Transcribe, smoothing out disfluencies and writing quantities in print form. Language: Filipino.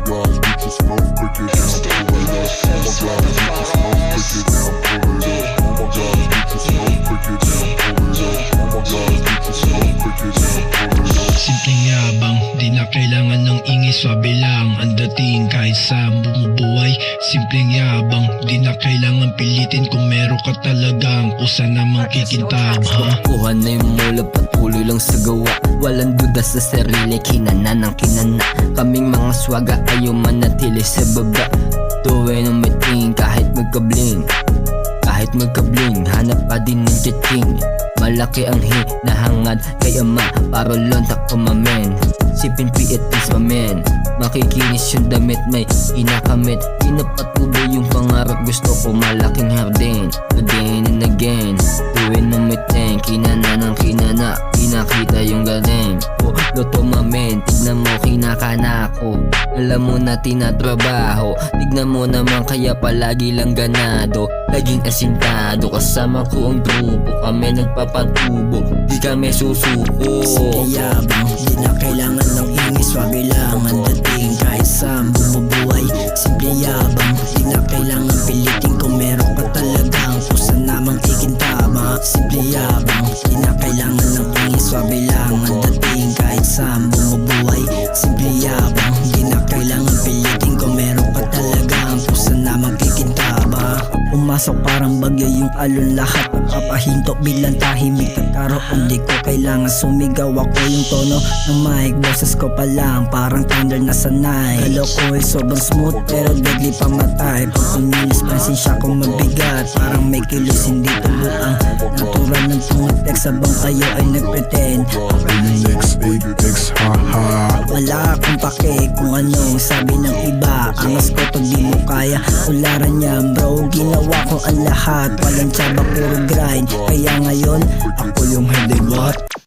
God, get your smoke, break it down, pull it up. Oh my God, get your smoke, break it down, pull it up. Oh my God, get your smoke, break it down, pull it up. Oh my God, get your smoke, break it down, pull it up. Simpleng yabang, di na kailangan ng ingay, swabe lang ang dating kahit saan bumubuhay. Simpleng yabang, di na kailangan pilitin kung meron ka talagang kusa namang kikintab, ha? Kuha na yung mula, patuloy lang sa gawa. Walang duda sa sarili, kinana ng kinana. Kaming mga swaga ayaw manatili sa baba. Tuwin ang meeting kahit magkabling. Kahit magkabling, hanap pa din ng titing. Malaki ang hinahangad kay ama para lontak kumamen. Sipin piit is mamen. Makikinis yung damit may inakamit. Pinapatuloy yung pangarap, gusto ko malaking hardin. Again and again, tuwin ng meeting. Kinana ng kinana, pinakita yung galing. Luto mamen, tignan mo kinakana ko. Alam mo na tinatrabaho, tignan mo naman kaya palagi lang ganado. Laging asintado, kasama ko ang grupo. Kami nagpapatubo, di kami susuko. Simple yabang, di na kailangan ng ingay, swabe lang ang dating kahit saan bumubuhay. Simple yabang, di na kailangan pilitin kung meron ka talagang kusa namang ikintama. Simple yabang, di na kailangan ng ingay, swabe lang ang dating kahit saan bumubuhay. Simple yabang, di na kailangan pilitin kung meron ka talagang kusa namang ikintama. Pumasok parang bagyo yung alon, lahat nagpapahinto bilang tahimik nagkaroon. Di ko kailangan sumigaw, ako yung tono ng mic. Boses ko pa lang parang thunder na sanay. Kalo ko ay sobrang smooth pero deadly pamatay. Pag kumilis pansin siya kung mabigat, parang may kilos hindi tuluang. Natural ng tungotek sabang kayo ay nagpretend. X, haha. Wala akong pake kung anong sabi ng iba. Angas ko pag di mo kaya, ularan niya bro. Ginawa ko ang lahat, walang tsaba puro grind. Kaya ngayon, ako yung heavyweight.